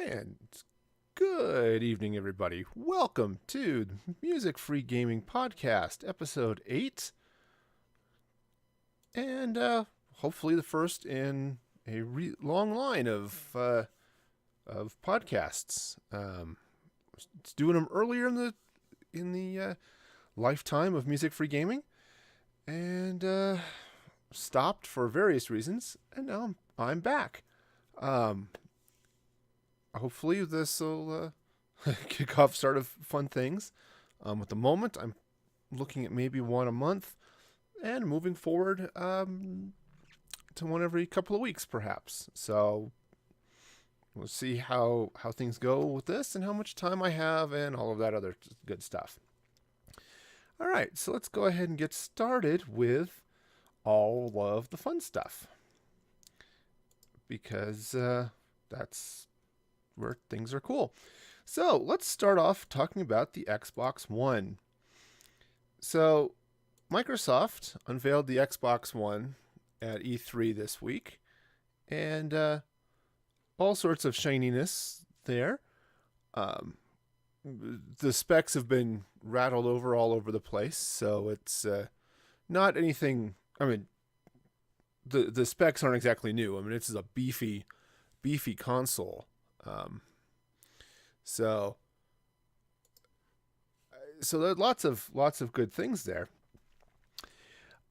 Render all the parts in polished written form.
And good evening, everybody. Welcome to the Music Free Gaming Podcast, Episode 8. And hopefully the first in a long line of podcasts. It's doing them earlier in the lifetime of Music Free Gaming. And stopped for various reasons. And now I'm back. Hopefully this will kick off start of fun things. At the moment, I'm looking at maybe one a month and moving forward to one every couple of weeks, perhaps. So we'll see how things go with this and how much time I have and all of that other good stuff. All right, so let's go ahead and get started with all of the fun stuff. Because that's where things are cool. So let's start off talking about the Xbox One. So Microsoft unveiled the Xbox One at E3 this week, and all sorts of shininess there. The specs have been rattled over all over the place, so it's not anything. I mean, the specs aren't exactly new. I mean, this is a beefy console. So there are lots of good things there.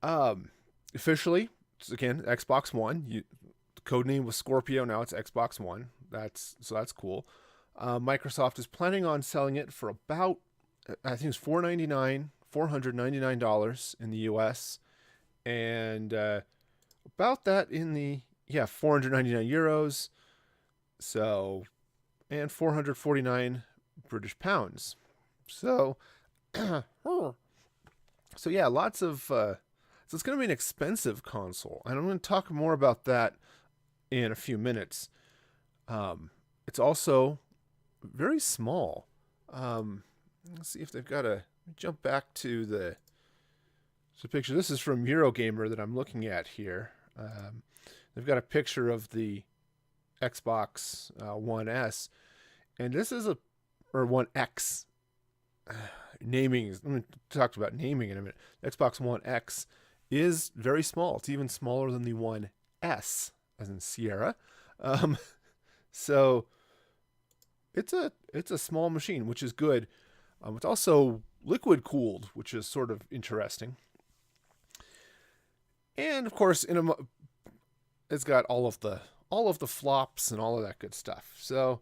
Officially, again, Xbox One. The code name was Scorpio. Now it's Xbox One. That's cool. Microsoft is planning on selling it for about, I think it's $499 in the US, and about that in the 499 euros. So, and 449 British pounds. So, lots of, so it's going to be an expensive console. And I'm going to talk more about that in a few minutes. It's also very small. Let's see if they've got jump back to the picture. This is from Eurogamer that I'm looking at here. They've got a picture of the Xbox One S, and this is One X. Naming is, I'm going to talk about naming in a minute. Xbox One X is very small. It's even smaller than the One S, as in Sierra. So it's a small machine, which is good. It's also liquid cooled, which is sort of interesting. And of course, it's got all of the flops and all of that good stuff. So,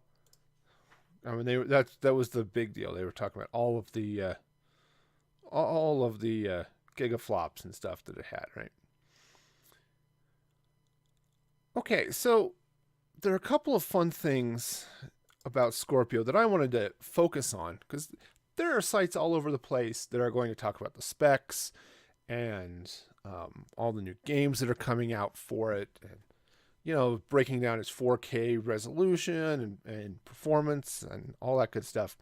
I mean, that was the big deal. They were talking about all of the gigaflops and stuff that it had, right? Okay, so there are a couple of fun things about Scorpio that I wanted to focus on, because there are sites all over the place that are going to talk about the specs and all the new games that are coming out for it, and breaking down its 4K resolution and performance and all that good stuff.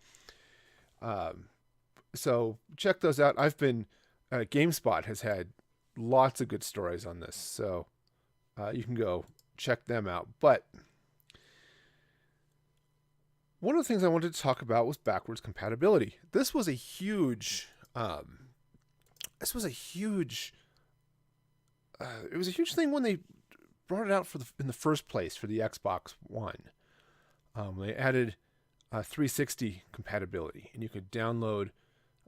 So check those out. GameSpot has had lots of good stories on this, so you can go check them out. But one of the things I wanted to talk about was backwards compatibility. This was a huge it was a huge thing when they brought it out in the first place for the Xbox One. They added 360 compatibility, and you could download.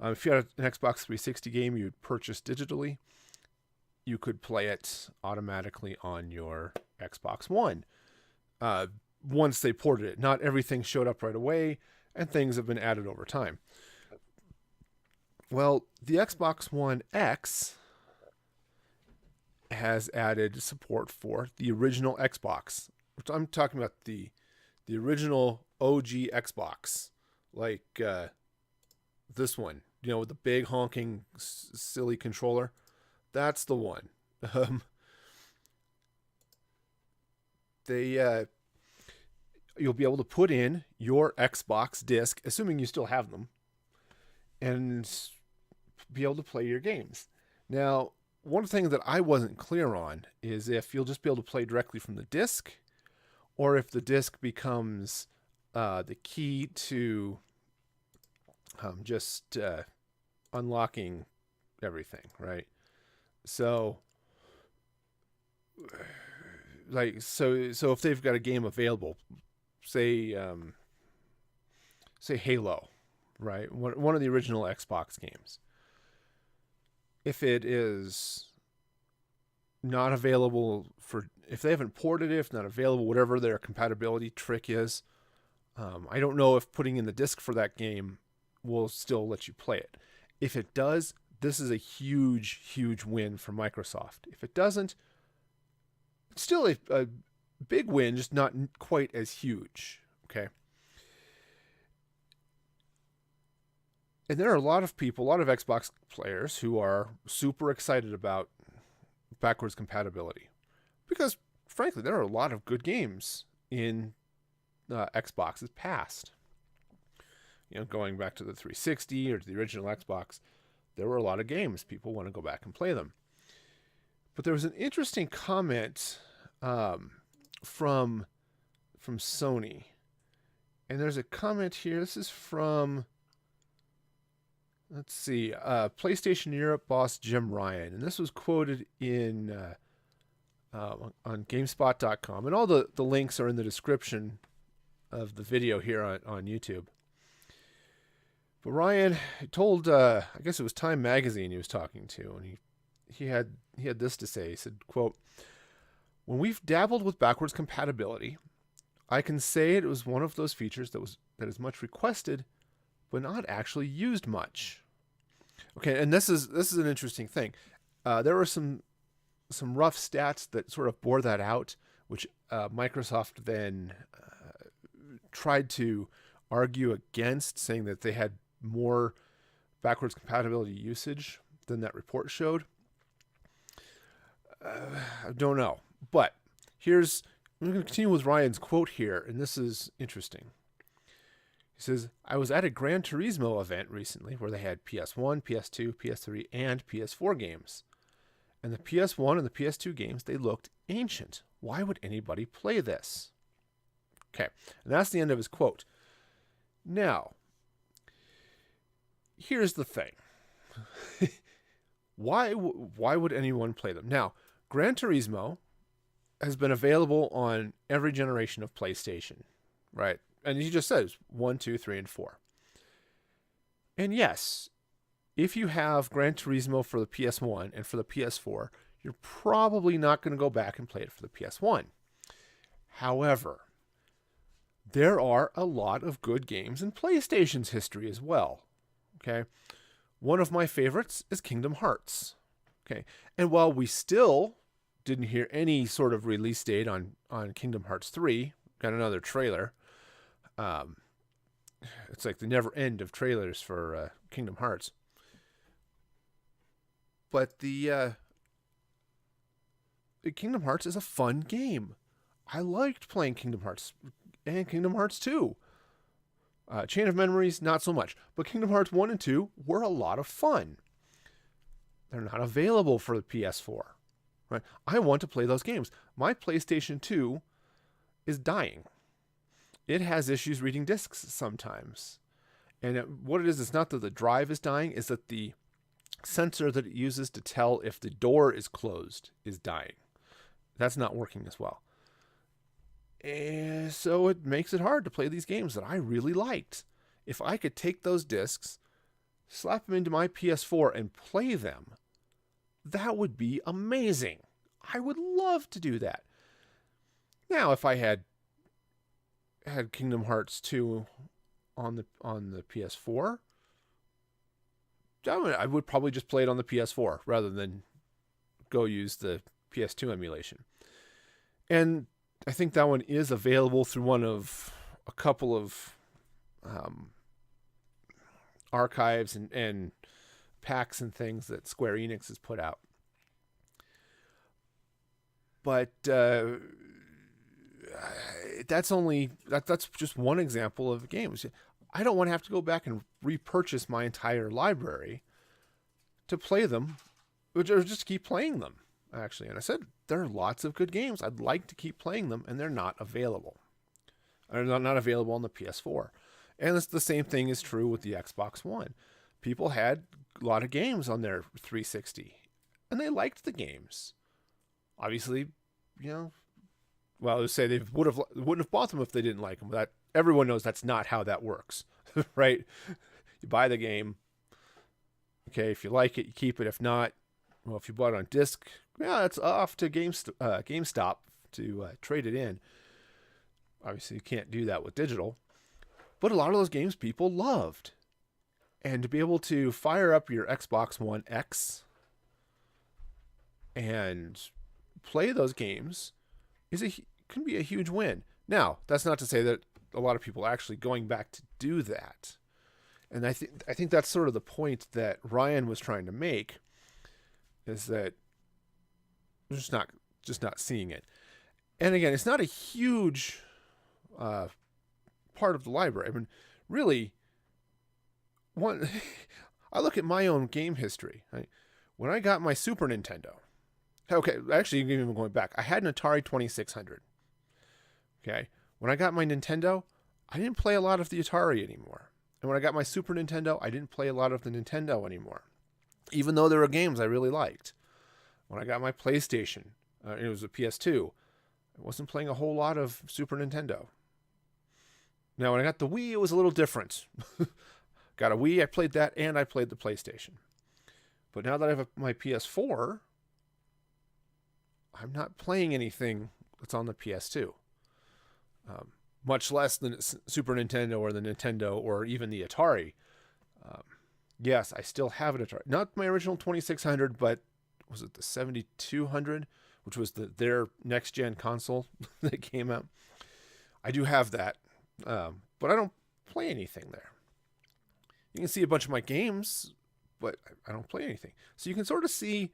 If you had an Xbox 360 game you'd purchase digitally, you could play it automatically on your Xbox One. Once they ported it, not everything showed up right away, and things have been added over time. Well, the Xbox One X has added support for the original Xbox. Which I'm talking about the original OG Xbox, like this one, with the big honking silly controller. That's the one. You'll be able to put in your Xbox disc, assuming you still have them, and be able to play your games. Now, one thing that I wasn't clear on is if you'll just be able to play directly from the disc, or if the disc becomes the key to just unlocking everything, right? So, so if they've got a game available, say Halo, right? One of the original Xbox games. If it is not available if they haven't ported it, if not available, whatever their compatibility trick is, I don't know if putting in the disc for that game will still let you play it. If it does, this is a huge, huge win for Microsoft. If it doesn't, it's still a big win, just not quite as huge. Okay. And there are a lot of people, a lot of Xbox players who are super excited about backwards compatibility. Because, frankly, there are a lot of good games in Xbox's past. Going back to the 360 or to the original Xbox, there were a lot of games. People want to go back and play them. But there was an interesting comment from Sony. And there's a comment here. This is from... Let's see, PlayStation Europe boss Jim Ryan, and this was quoted in on GameSpot.com, and all the links are in the description of the video here on YouTube. But Ryan told, I guess it was Time Magazine he was talking to, and he had this to say. He said, quote, "When we've dabbled with backwards compatibility, I can say it was one of those features that is much requested, but not actually used much." Okay, and this is an interesting thing. There were some rough stats that sort of bore that out, which Microsoft then tried to argue against, saying that they had more backwards compatibility usage than that report showed. I don't know, but I'm going to continue with Ryan's quote here, and this is interesting. He says, "I was at a Gran Turismo event recently where they had PS1, PS2, PS3, and PS4 games. And the PS1 and the PS2 games, they looked ancient. Why would anybody play this?" Okay, and that's the end of his quote. Now, here's the thing. Why would anyone play them? Now, Gran Turismo has been available on every generation of PlayStation, right? And he just says 1, 2, 3, and 4. And yes, if you have Gran Turismo for the PS1 and for the PS4, you're probably not going to go back and play it for the PS1. However, there are a lot of good games in PlayStation's history as well. Okay? One of my favorites is Kingdom Hearts. Okay? And while we still didn't hear any sort of release date on Kingdom Hearts 3, got another trailer. It's like the never end of trailers for Kingdom Hearts. But the Kingdom Hearts is a fun game. I liked playing Kingdom Hearts and Kingdom Hearts 2. Chain of Memories, not so much. But Kingdom Hearts 1 and 2 were a lot of fun. They're not available for the PS4. Right? I want to play those games. My PlayStation 2 is dying. It has issues reading discs sometimes. And what it is, it's not that the drive is dying, it's that the sensor that it uses to tell if the door is closed is dying. That's not working as well. And so it makes it hard to play these games that I really liked. If I could take those discs, slap them into my PS4 and play them, that would be amazing. I would love to do that. Now, if I had Kingdom Hearts 2 on the PS4, I would probably just play it on the PS4 rather than go use the PS2 emulation. And I think that one is available through one of a couple of archives and packs and things that Square Enix has put out. But that's just one example of games. I don't want to have to go back and repurchase my entire library to play them, or just keep playing them, actually. And I said, there are lots of good games. I'd like to keep playing them, and they're not available. Are not available on the PS4. And the same thing is true with the Xbox One. People had a lot of games on their 360, and they liked the games. Obviously, well, let's say they wouldn't have bought them if they didn't like them. That everyone knows that's not how that works, right? You buy the game. Okay, if you like it, you keep it. If not, well, if you bought it on disc, it's off to GameStop to trade it in. Obviously, you can't do that with digital. But a lot of those games people loved. And to be able to fire up your Xbox One X and play those games can be a huge win. Now, that's not to say that a lot of people are actually going back to do that. And I think that's sort of the point that Ryan was trying to make, is that we're just not seeing it. And again, it's not a huge part of the library. I mean, really, I look at my own game history. Right? When I got my Super Nintendo, okay, actually, even going back, I had an Atari 2600. Okay, when I got my Nintendo, I didn't play a lot of the Atari anymore. And when I got my Super Nintendo, I didn't play a lot of the Nintendo anymore, even though there were games I really liked. When I got my PlayStation, it was a PS2, I wasn't playing a whole lot of Super Nintendo. Now, when I got the Wii, it was a little different. Got a Wii, I played that, and I played the PlayStation. But now that I have my PS4, I'm not playing anything that's on the PS2. Much less than Super Nintendo or the Nintendo or even the Atari. Yes, I still have an Atari. Not my original 2600, but was it the 7200, which was their next-gen console that came out? I do have that, but I don't play anything there. You can see a bunch of my games, but I don't play anything. So you can sort of see,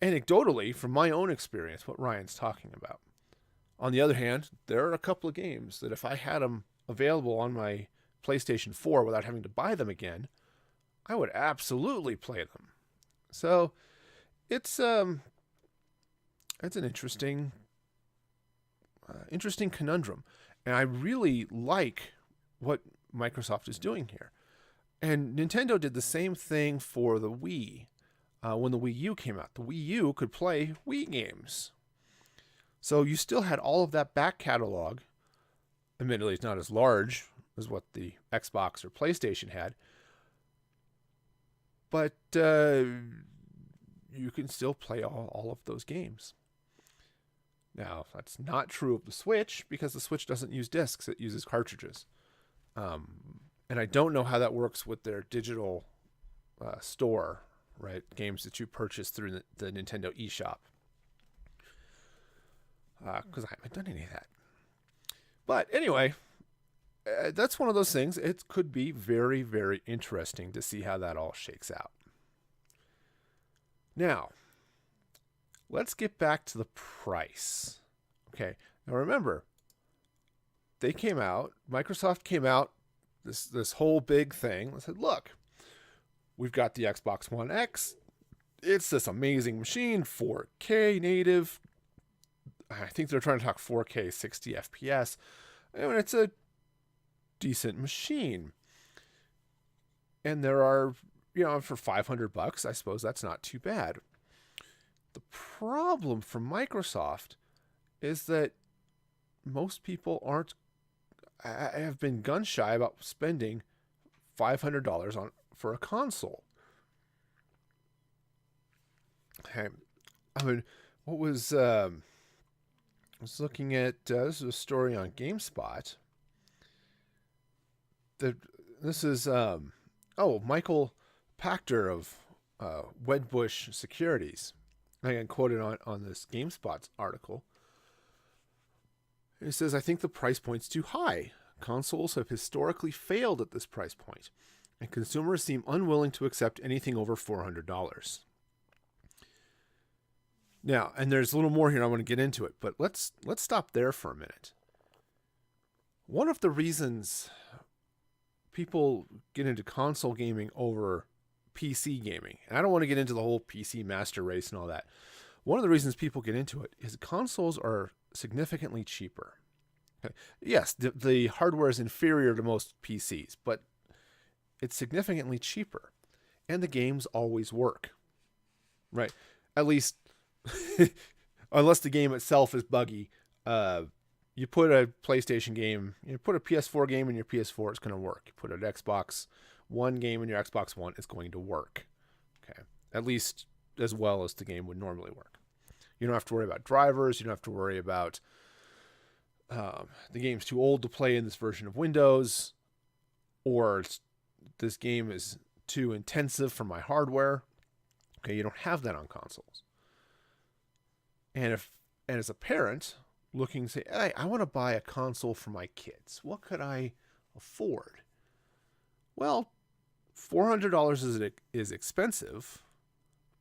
anecdotally, from my own experience, what Ryan's talking about. On the other hand, there are a couple of games that if I had them available on my PlayStation 4 without having to buy them again, I would absolutely play them. So it's an interesting conundrum, and I really like what Microsoft is doing here. And Nintendo did the same thing for the Wii when the Wii U came out. The Wii U could play Wii games. So you still had all of that back catalog. Admittedly, it's not as large as what the Xbox or PlayStation had. But you can still play all of those games. Now, that's not true of the Switch, because the Switch doesn't use discs. It uses cartridges. And I don't know how that works with their digital store, right? Games that you purchase through the Nintendo eShop. Because I haven't done any of that. But anyway, that's one of those things. It could be very, very interesting to see how that all shakes out. Now, let's get back to the price. Okay. Now remember, Microsoft came out, this whole big thing. They said, look, we've got the Xbox One X. It's this amazing machine, 4K native. I think they're trying to talk 4K 60 FPS. I mean, it's a decent machine. And there are, for $500, I suppose that's not too bad. The problem for Microsoft is that most people have been gun shy about spending $500 for a console. Okay. I mean, what was... I was looking at, this is a story on GameSpot. This is, Michael Pachter of Wedbush Securities. I got quoted on this GameSpot article. It says, I think the price point's too high. Consoles have historically failed at this price point, and consumers seem unwilling to accept anything over $400. Now, and there's a little more here, and I want to get into it, but let's stop there for a minute. One of the reasons people get into console gaming over PC gaming, and I don't want to get into the whole PC master race and all that. One of the reasons people get into it is consoles are significantly cheaper. Yes, the hardware is inferior to most PCs, but it's significantly cheaper, and the games always work, right? At least, unless the game itself is buggy. You put a PlayStation game, you put a PS4 game in your PS4, it's going to work. You put an Xbox One game in your Xbox One, it's going to work. Okay, at least as well as the game would normally work. You don't have to worry about drivers. You don't have to worry about the game's too old to play in this version of Windows, or this game is too intensive for my hardware. Okay, you don't have that on consoles. And as a parent looking to say, hey, I want to buy a console for my kids, what could I afford? Well, $400 is expensive,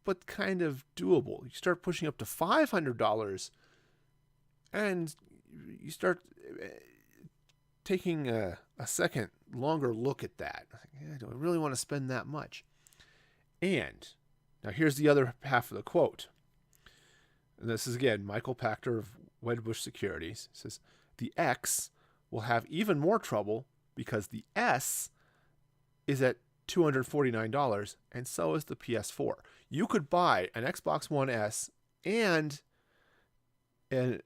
but kind of doable. You start pushing up to $500, and you start taking a second, longer look at that. Do I really want to spend that much? And now here's the other half of the quote. And this is, again, Michael Pachter of Wedbush Securities. It says, the X will have even more trouble because the S is at $249, and so is the PS4. You could buy an Xbox One S and a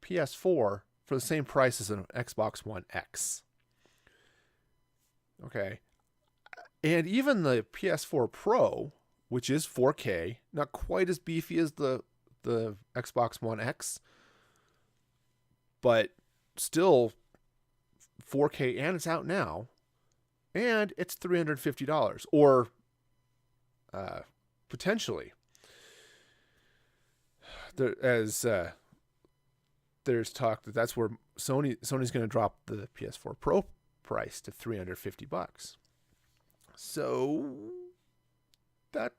PS4 for the same price as an Xbox One X. Okay. And even the PS4 Pro, which is 4K, not quite as beefy as the Xbox One X, but still 4K, and it's out now, and it's $350, or potentially, there's talk that that's where Sony's going to drop the PS4 Pro price to $350. So that's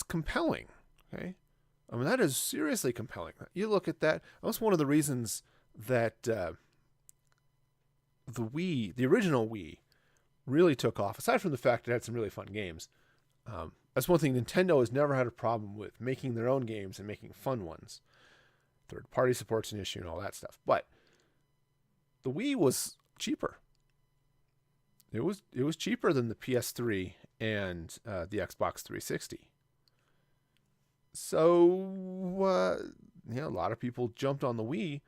compelling. Okay, I mean, that is seriously compelling. You look at that. That was one of the reasons that the original Wii, really took off. Aside from the fact it had some really fun games, that's one thing Nintendo has never had a problem with, making their own games and making fun ones. Third-party support's an issue and all that stuff. But the Wii was cheaper. It was cheaper than the PS3 and the Xbox 360. So, a lot of people jumped on the Wii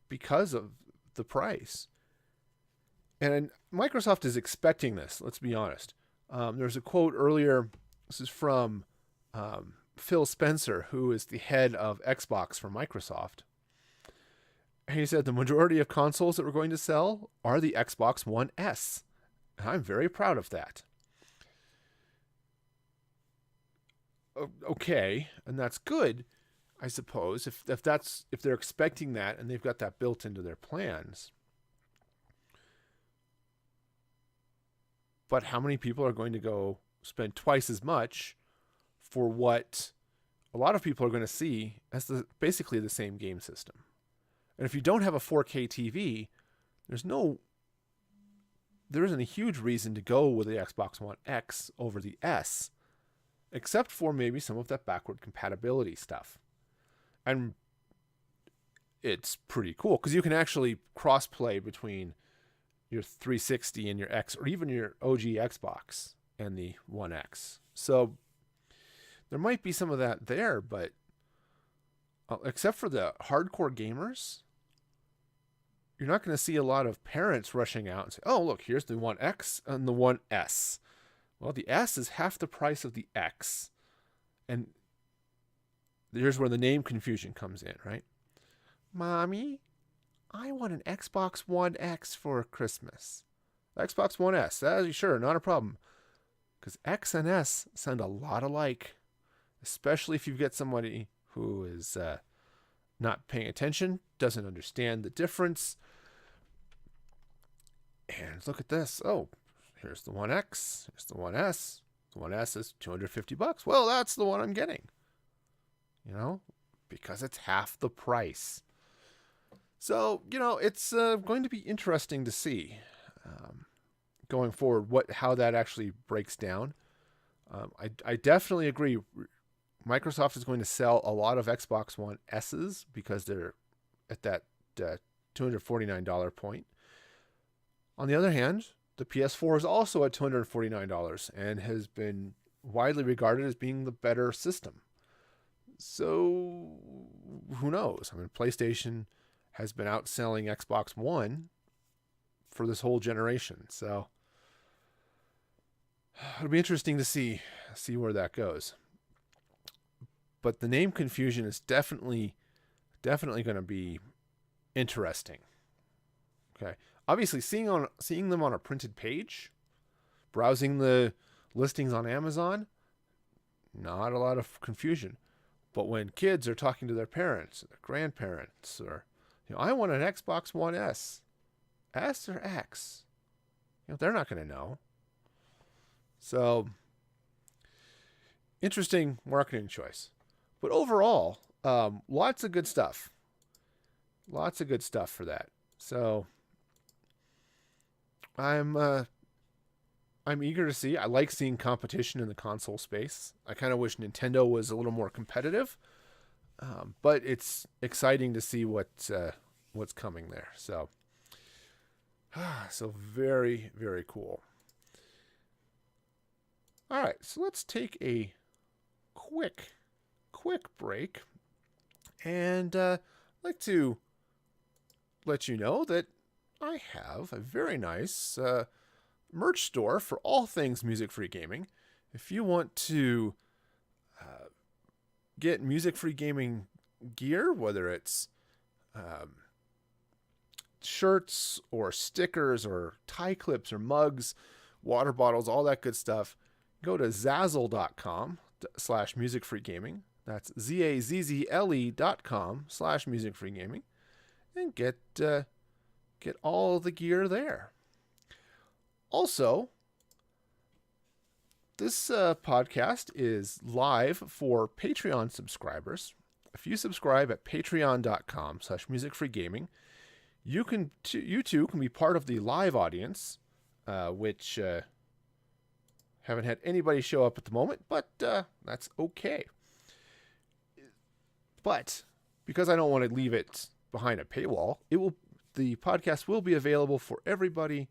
because of the price. And Microsoft is expecting this, let's be honest. There's a quote earlier. This is from Phil Spencer, who is the head of Xbox for Microsoft. And he said, the majority of consoles that we're going to sell are the Xbox One S. And I'm very proud of that. Okay, and that's good, I suppose, if they're expecting that and they've got that built into their plans. But how many people are going to go spend twice as much for what a lot of people are going to see as basically the same game system? And if you don't have a 4K TV, there isn't a huge reason to go with the Xbox One X over the S, except for maybe some of that backward compatibility stuff. And it's pretty cool because you can actually cross-play between your 360 and your X, or even your OG Xbox and the One X. So there might be some of that there, but except for the hardcore gamers, you're not going to see a lot of parents rushing out and say, oh, look, here's the One X and the One S. Well, the S is half the price of the X. And here's where the name confusion comes in, right? Mommy, I want an Xbox One X for Christmas. Xbox One S, sure, not a problem. Because X and S sound a lot alike, especially if you get somebody who is not paying attention, doesn't understand the difference. And look at this. Oh, here's the One X. Here's the One S. The One S is $250. Well, that's the one I'm getting. Because it's half the price. So, it's going to be interesting to see going forward how that actually breaks down. I definitely agree. Microsoft is going to sell a lot of Xbox One S's because they're at that $249 point. On the other hand, the PS4 is also at $249 and has been widely regarded as being the better system. So who knows? I mean, PlayStation has been outselling Xbox One for this whole generation. So it'll be interesting to see where that goes. But the name confusion is definitely going to be interesting. Okay. Obviously, seeing them on a printed page, browsing the listings on Amazon, not a lot of confusion. But when kids are talking to their parents, their grandparents, or, I want an Xbox One S. S or X? They're not going to know. So, interesting marketing choice. But overall, lots of good stuff. Lots of good stuff for that. So, I'm eager to see. I like seeing competition in the console space. I kind of wish Nintendo was a little more competitive, but it's exciting to see what's coming there. So very, very cool. All right, so let's take a quick break, and I'd like to let you know that I have a very nice merch store for all things music-free gaming. If you want to get music-free gaming gear, whether it's shirts or stickers or tie clips or mugs, water bottles, all that good stuff, go to zazzle.com/musicfreegaming. That's zazzle.com/musicfreegaming, and get all the gear there. Also, this podcast is live for Patreon subscribers. If you subscribe at patreon.com/musicfreegaming, you too can be part of the live audience, which haven't had anybody show up at the moment, but that's okay. But because I don't want to leave it behind a paywall, the podcast will be available for everybody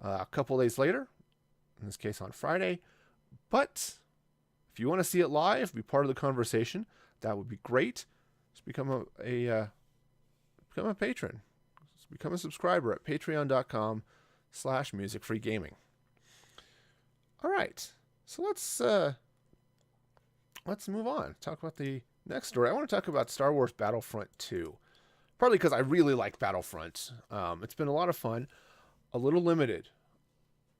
a couple days later, in this case on Friday. But if you want to see it live, be part of the conversation, that would be great. Just become a patron. Just become a subscriber at patreon.com/musicfreegaming. All right, so let's move on. Talk about the next story. I want to talk about Star Wars Battlefront 2. Partly because I really like Battlefront. It's been a lot of fun. A little limited.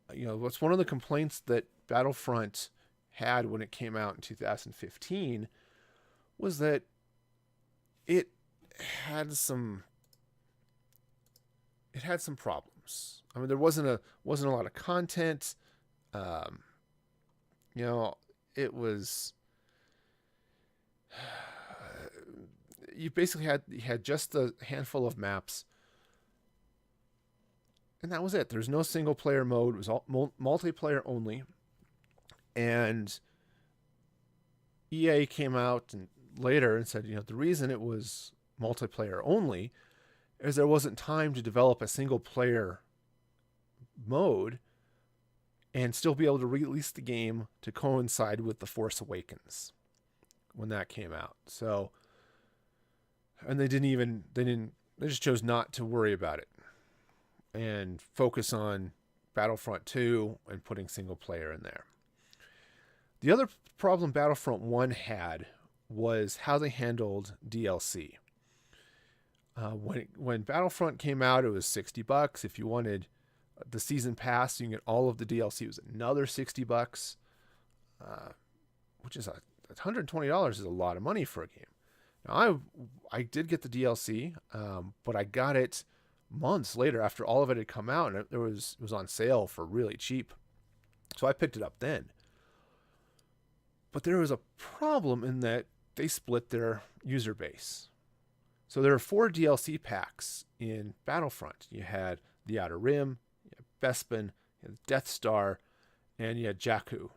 What's one of the complaints that Battlefront had when it came out in 2015 was that it had some problems. I mean, there wasn't a lot of content. It was you basically had just a handful of maps, and that was it. There's no single player mode. It was all multiplayer only. And EA came out later and said, the reason it was multiplayer only is there wasn't time to develop a single player mode and still be able to release the game to coincide with The Force Awakens when that came out. So, and they just chose not to worry about it and focus on Battlefront 2 and putting single player in there. The other problem Battlefront 1 had was how they handled DLC. When Battlefront came out, it was $60. If you wanted the season pass, you can get all of the DLC. It was another $60, which is $120 is a lot of money for a game. Now, I did get the DLC, but I got it months later after all of it had come out, and it was on sale for really cheap. So I picked it up then. But there was a problem in that they split their user base. So there are 4 DLC packs in Battlefront. You had the Outer Rim, you had Bespin, you had Death Star, and you had Jakku.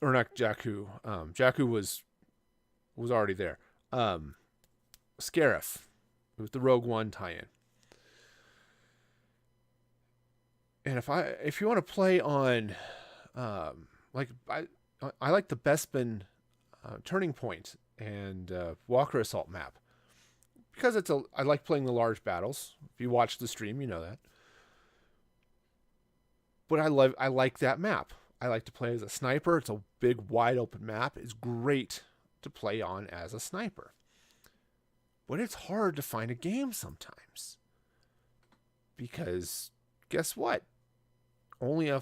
or not Jakku. Jakku was already there. Scarif, with the Rogue One tie-in. And if you want to play on, like I like the Bespin Turning Point and Walker Assault map because I like playing the large battles. If you watch the stream, you know that. But I like that map. I like to play as a sniper. It's a big, wide open map. It's great to play on as a sniper. But it's hard to find a game sometimes. Because guess what? Only a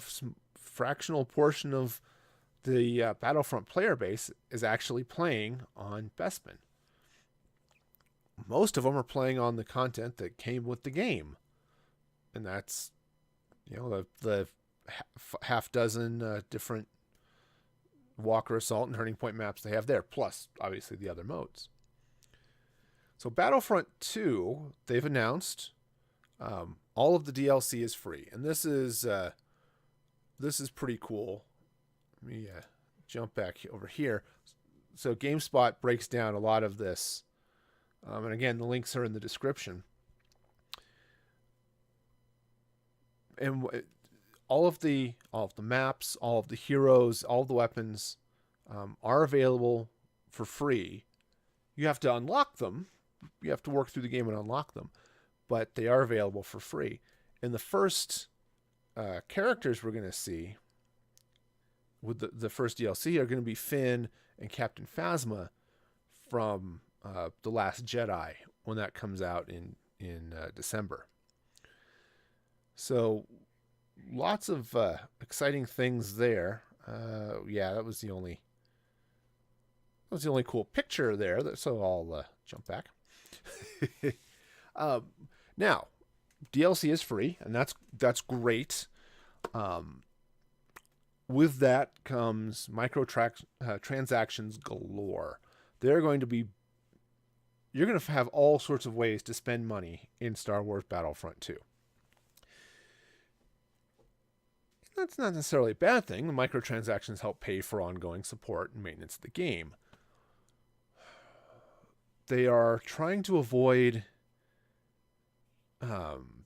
fractional portion of the Battlefront player base is actually playing on Bespin. Most of them are playing on the content that came with the game. And that's, the half dozen different Walker Assault and Turning Point maps they have there, plus obviously the other modes. So Battlefront 2, they've announced all of the DLC is free, and this is pretty cool. Let me jump back over here. So GameSpot breaks down a lot of this, and again, the links are in the description. And all of the maps, all of the heroes, all of the weapons are available for free. You have to unlock them. You have to work through the game and unlock them, but they are available for free. And the first characters we're going to see with the first DLC are going to be Finn and Captain Phasma from The Last Jedi when that comes out in December. So lots of exciting things there. That was the only cool picture there. So I'll jump back. Now, DLC is free, and that's great. With that comes transactions galore. You're going to have all sorts of ways to spend money in Star Wars Battlefront 2. That's not necessarily a bad thing. The microtransactions help pay for ongoing support and maintenance of the game. They are trying to avoid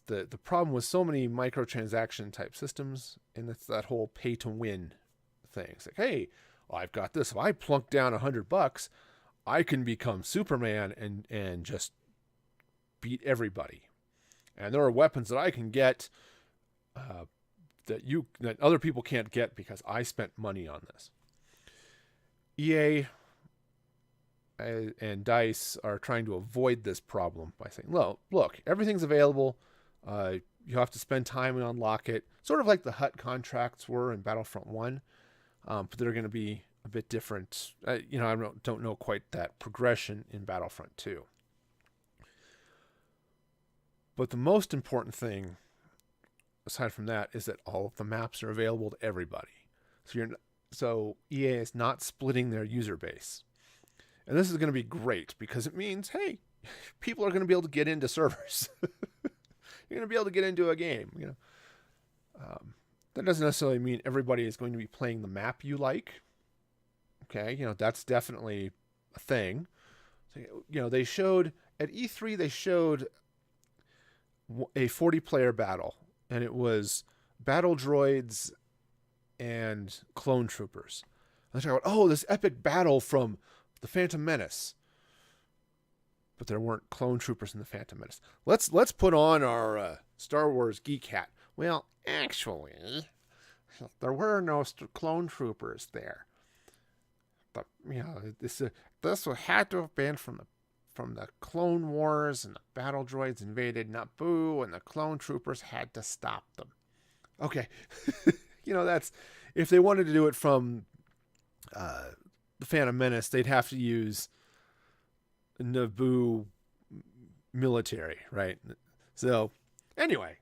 the problem with so many microtransaction type systems, and it's that whole pay to win thing. It's like, hey, I've got this. If I plunk down $100, I can become Superman and just beat everybody. And there are weapons that I can get that other people can't get because I spent money on this. EA and DICE are trying to avoid this problem by saying, look, everything's available. You have to spend time and unlock it, sort of like the HUT contracts were in Battlefront 1, but they're going to be a bit different. I don't know quite that progression in Battlefront 2. But the most important thing, aside from that, is that all of the maps are available to everybody. So EA is not splitting their user base. And this is going to be great because it means, hey, people are going to be able to get into servers. You're going to be able to get into a game. That doesn't necessarily mean everybody is going to be playing the map you like. Okay, that's definitely a thing. So, they showed at E3, they showed a 40-player battle, and it was battle droids and clone troopers. And they're talking about, this epic battle from the Phantom Menace. But there weren't clone troopers in the Phantom Menace. Let's put on our Star Wars geek hat. Well, actually, there were no clone troopers there. But this had to have been from the Clone Wars, and the battle droids invaded Naboo, and the clone troopers had to stop them. Okay, that's if they wanted to do it from the Phantom Menace, they'd have to use Naboo military, right? So anyway,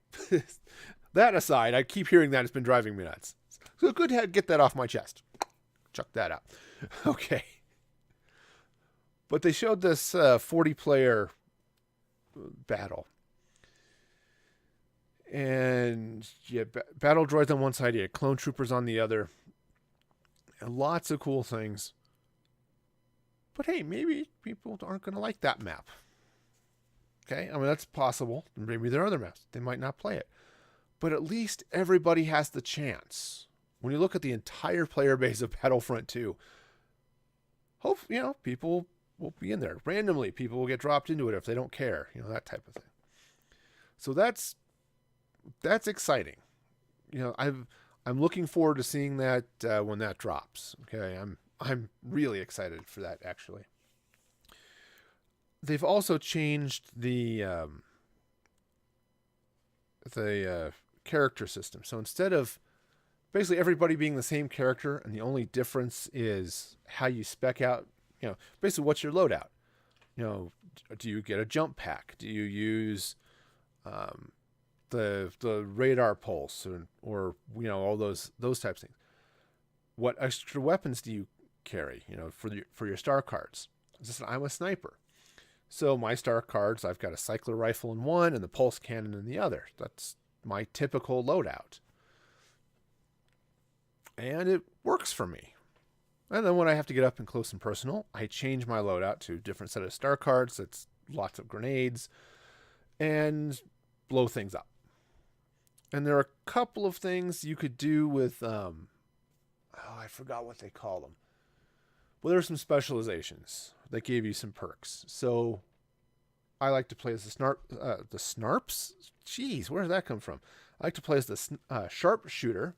that aside, I keep hearing that. It's been driving me nuts. So good to get that off my chest. Chuck that out. Okay. But they showed this 40-player battle. And battle droids on one side, you had clone troopers on the other. and lots of cool things. But hey, maybe people aren't going to like that map. Okay, I mean, that's possible. Maybe there are other maps. They might not play it. But at least everybody has the chance. When you look at the entire player base of Battlefront 2, people will be in there. Randomly, people will get dropped into it if they don't care. That type of thing. So that's exciting. I'm looking forward to seeing that when that drops. Okay, I'm really excited for that, actually. They've also changed the character system. So instead of basically everybody being the same character, and the only difference is how you spec out, basically what's your loadout? Do you get a jump pack? Do you use the radar pulse or all those types of things? What extra weapons do you carry? For your star cards. I'm a sniper. So my star cards, I've got a cycler rifle in one and the pulse cannon in the other. That's my typical loadout. And it works for me. And then when I have to get up and close and personal, I change my loadout to a different set of star cards. That's lots of grenades and blow things up. And there are a couple of things you could do with, I forgot what they call them. Well, there are some specializations that gave you some perks. So I like to play as the Snarps. Jeez, where did that come from? I like to play as the Sharpshooter.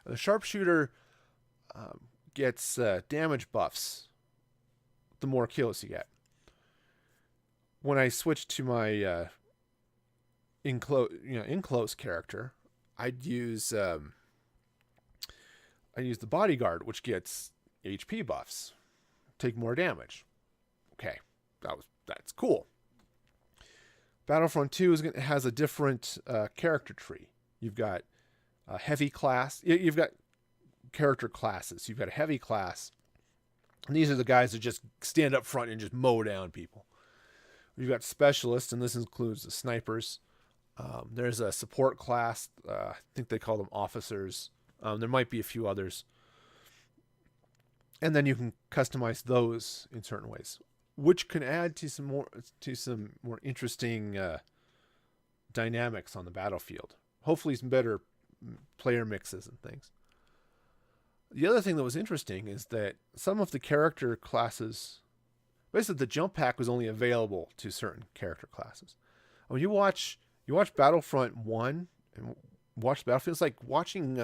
The Sharpshooter gets damage buffs the more kills you get. When I switch to my in-close character, I'd use the Bodyguard, which gets HP buffs, take more damage. Okay, that's cool. Battlefront 2 has a different character tree. You've got a heavy class. You've got character classes. You've got a heavy class. And these are the guys that just stand up front and just mow down people. You've got specialists, and this includes the snipers. There's a support class. I think they call them officers. There might be a few others. And then you can customize those in certain ways, which can add to some more interesting dynamics on the battlefield. Hopefully some better player mixes and things. The other thing that was interesting is that some of the character classes, basically the jump pack was only available to certain character classes. When you watch Battlefront 1 and watch the battlefield, it's like watching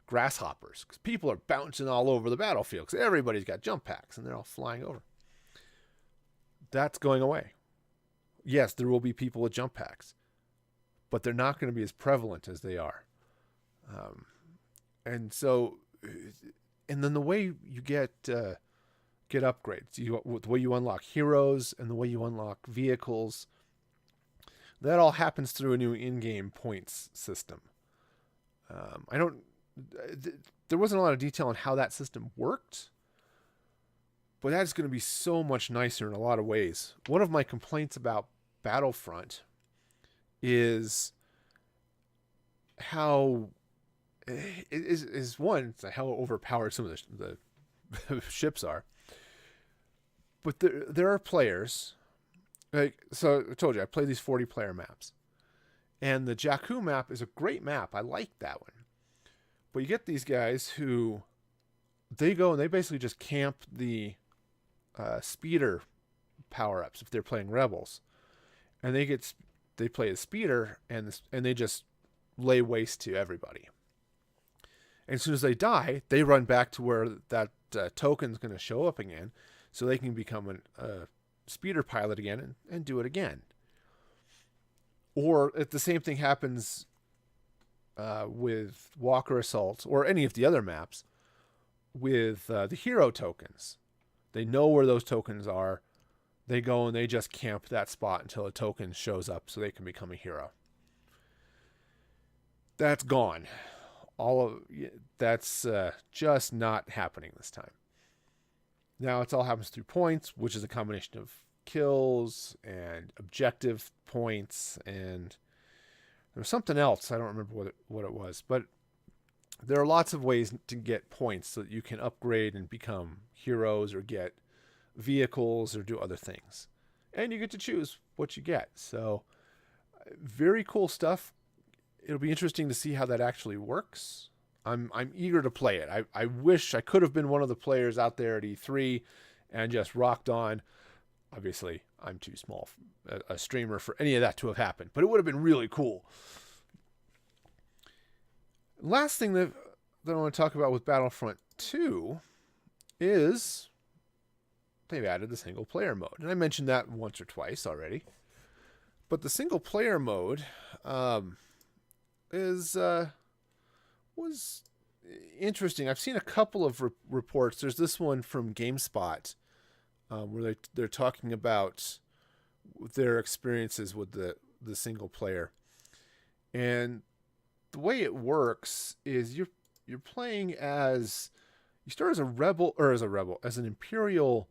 grasshoppers, because people are bouncing all over the battlefield because everybody's got jump packs and they're all flying over. That's going away. Yes, there will be people with jump packs, but they're not going to be as prevalent as they are. And then the way you get upgrades, the way you unlock heroes and the way you unlock vehicles, that all happens through a new in-game points system. There wasn't a lot of detail on how that system worked, but that's going to be so much nicer in a lot of ways. One of my complaints about Battlefront is how how overpowered some of the ships are. But there are players, so I told you I play these 40-player maps, and the Jakku map is a great map. I like that one. But you get these guys who they go and they basically just camp the speeder power-ups if they're playing Rebels, and they play a speeder and they just lay waste to everybody. And as soon as they die, they run back to where that token's going to show up again, so they can become a speeder pilot again and do it again. Or if the same thing happens with Walker Assault or any of the other maps with the hero tokens. They know where those tokens are. They go and they just camp that spot until a token shows up so they can become a hero. That's gone. That's just not happening this time. Now it all happens through points, which is a combination of kills and objective points, and there was something else. I don't remember what it was, but there are lots of ways to get points so that you can upgrade and become heroes or get vehicles or do other things. And you get to choose what you get. So very cool stuff. It'll be interesting to see how that actually works. I'm eager to play it. I wish I could have been one of the players out there at E3 and just rocked on. Obviously, I'm too small a streamer for any of that to have happened, but it would have been really cool. Last thing that I want to talk about with Battlefront 2 is they've added the single player mode. And I mentioned that once or twice already. But the single player mode was interesting. I've seen a couple of reports. There's this one from GameSpot where they're talking about their experiences with the single player. And the way it works is you're playing as, you start as as an Imperial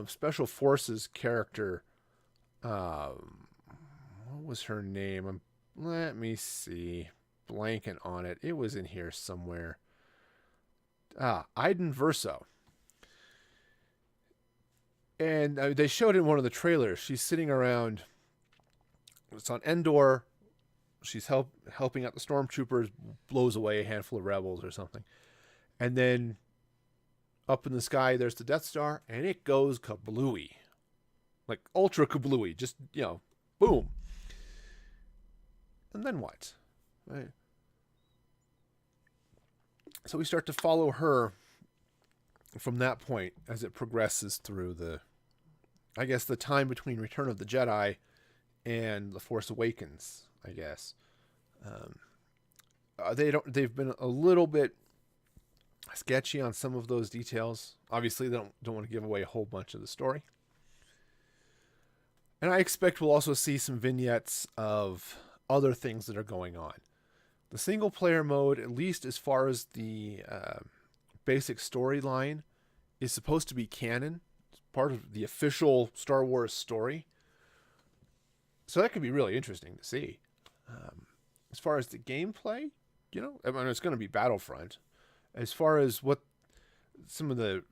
Special Forces character. What was her name? Let me see. Blanking on it. It was in here somewhere. Iden Verso. And they showed it in one of the trailers. She's sitting around. It's on Endor. She's helping out the stormtroopers, blows away a handful of rebels or something. And then up in the sky, there's the Death Star, and it goes kablooey. Like ultra kablooey. Just, boom. And then what? Right. So we start to follow her from that point as it progresses through the time between Return of the Jedi and The Force Awakens, I guess. They've been a little bit sketchy on some of those details. Obviously, they don't want to give away a whole bunch of the story. And I expect we'll also see some vignettes of other things that are going on. The single player mode, at least as far as the basic storyline, is supposed to be canon. It's part of the official Star Wars story. So that could be really interesting to see. As far as the gameplay, it's going to be Battlefront. As far as what some of the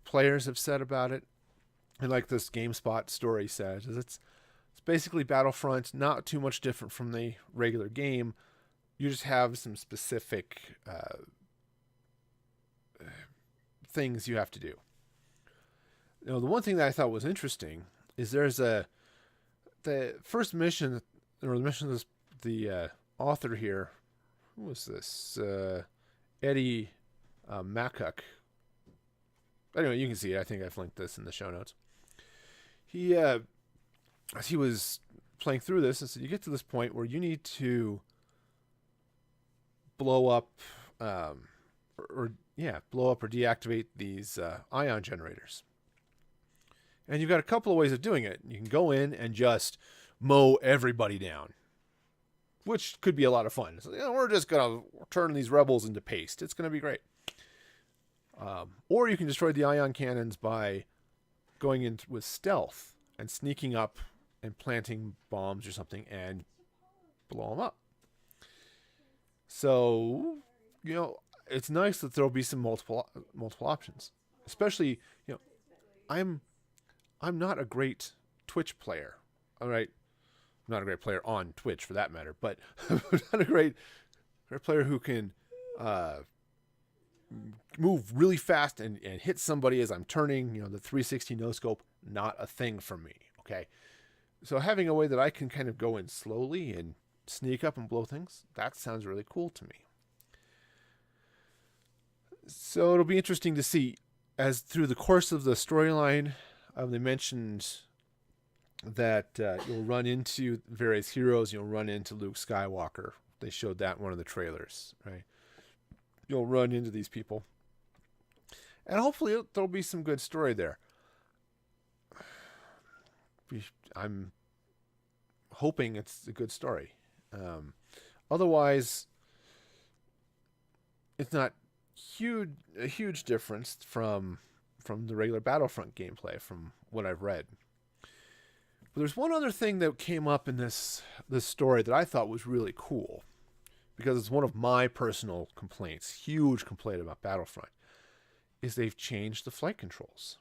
players have said about it, and like this GameSpot story says, is it's basically Battlefront, not too much different from the regular game. You just have some specific things you have to do. The one thing that I thought was interesting is there's the first mission, or the mission of the author here. Who was this? Eddie Makuk. Anyway, you can see it. I think I've linked this in the show notes. He as he was playing through this, and so you get to this point where you need to blow up or deactivate these ion generators. And you've got a couple of ways of doing it. You can go in and just mow everybody down, which could be a lot of fun. So, we're just going to turn these rebels into paste. It's going to be great. Or you can destroy the ion cannons by going in with stealth and sneaking up and planting bombs or something and blow them up. So, it's nice that there'll be some multiple options. Especially, I'm not a great Twitch player. All right. I'm not a great player on Twitch for that matter, but I'm not a great player who can move really fast and hit somebody as I'm turning, the 360 no scope, not a thing for me. Okay. So having a way that I can kind of go in slowly and sneak up and blow things, that sounds really cool to me. So it'll be interesting to see as through the course of the storyline, they mentioned that you'll run into various heroes. You'll run into Luke Skywalker. They showed that in one of the trailers, right? You'll run into these people. And hopefully there'll be some good story there. I'm hoping it's a good story. Otherwise, it's not a huge difference from the regular Battlefront gameplay from what I've read. But there's one other thing that came up in this story that I thought was really cool. because it's one of my personal complaints, huge complaint about Battlefront, is they've changed the flight controls.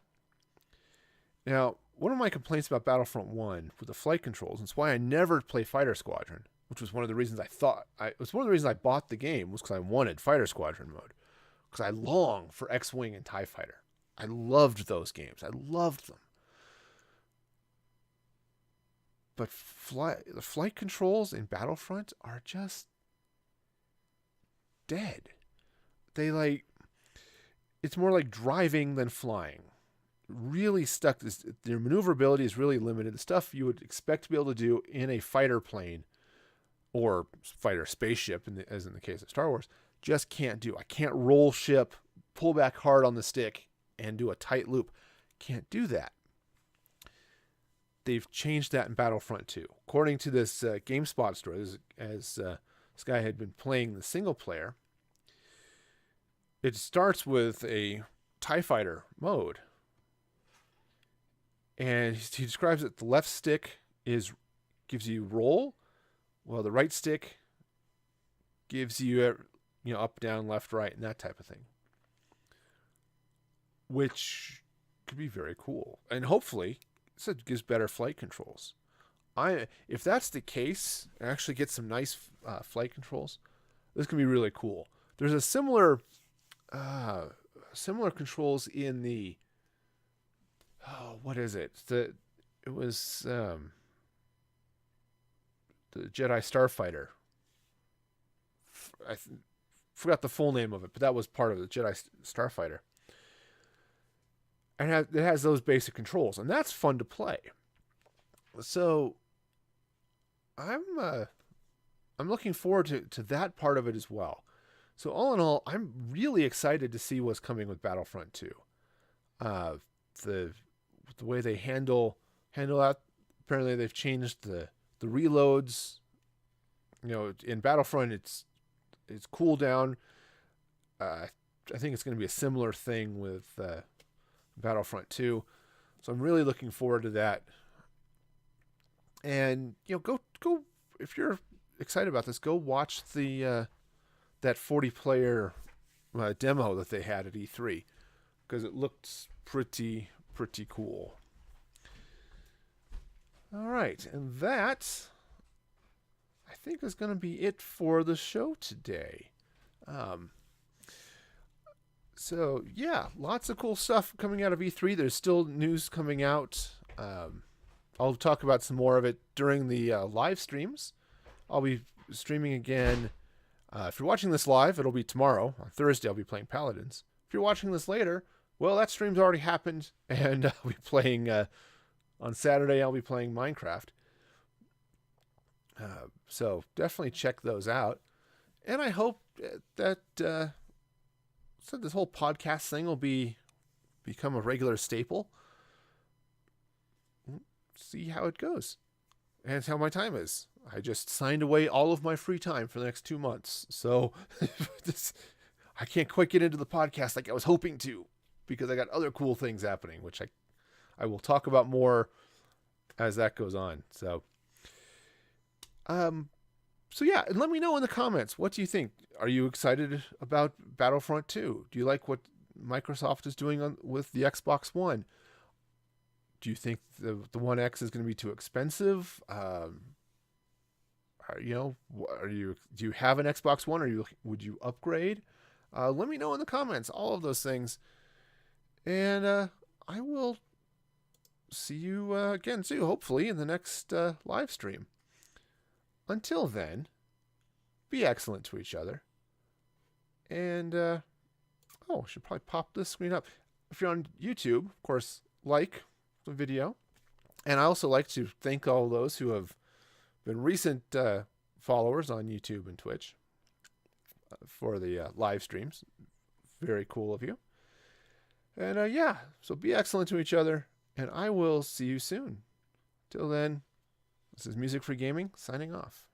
Now, one of my complaints about Battlefront 1 with the flight controls, and it's why I never play Fighter Squadron, which was one of the reasons I bought the game, was because I wanted Fighter Squadron mode. Because I long for X-Wing and TIE Fighter. I loved those games. I loved them. But the flight controls in Battlefront are just dead. It's more like driving than flying. Really stuck. Their maneuverability is really limited. The stuff you would expect to be able to do in a fighter plane or fighter spaceship, as in the case of Star Wars, just can't do. I can't roll ship, pull back hard on the stick, and do a tight loop. Can't do that. They've changed that in Battlefront 2. According to this GameSpot story, as this guy had been playing the single player, it starts with a TIE Fighter mode. And he describes it, the left stick gives you roll, while the right stick gives you up, down, left, right, and that type of thing. Which could be very cool. And hopefully, it gives better flight controls. If that's the case, and actually get some nice flight controls, this can be really cool. There's a similar controls in the what is it? It was the Jedi Starfighter. I forgot the full name of it, but that was part of the Jedi Starfighter. And it has those basic controls, and that's fun to play. So I'm looking forward to that part of it as well. So all in all, I'm really excited to see what's coming with Battlefront 2. The way they handle that. Apparently they've changed the reloads. In Battlefront it's cooldown. I think it's going to be a similar thing with Battlefront 2. So I'm really looking forward to that. And go if you're excited about this, go watch the that 40-player demo that they had at E3, because it looked pretty cool. All right, and that I think is going to be it for the show today. So yeah, lots of cool stuff coming out of E3. There's still news coming out. I'll talk about some more of it during the live streams. I'll be streaming again. If you're watching this live, it'll be tomorrow. On Thursday, I'll be playing Paladins. If you're watching this later, well, that stream's already happened, and I'll be playing on Saturday. I'll be playing Minecraft. So definitely check those out. And I hope that this whole podcast thing will become a regular staple. See how it goes. And how my time is. I just signed away all of my free time for the next 2 months. So I can't quite get into the podcast like I was hoping to, because I got other cool things happening, which I will talk about more as that goes on. So yeah, and let me know in the comments, what do you think? Are you excited about Battlefront 2? Do you like what Microsoft is doing with the Xbox One? Do you think the One X is going to be too expensive? Do you have an Xbox One? Would you upgrade? Let me know in the comments, all of those things. And I will see you again soon, hopefully in the next live stream. Until then, be excellent to each other. And, I should probably pop this screen up. If you're on YouTube, of course, like the video. And I also like to thank all those who have been recent followers on YouTube and Twitch for the live streams. Very cool of you. And, so be excellent to each other. And I will see you soon. Till then, this is Music for Gaming, signing off.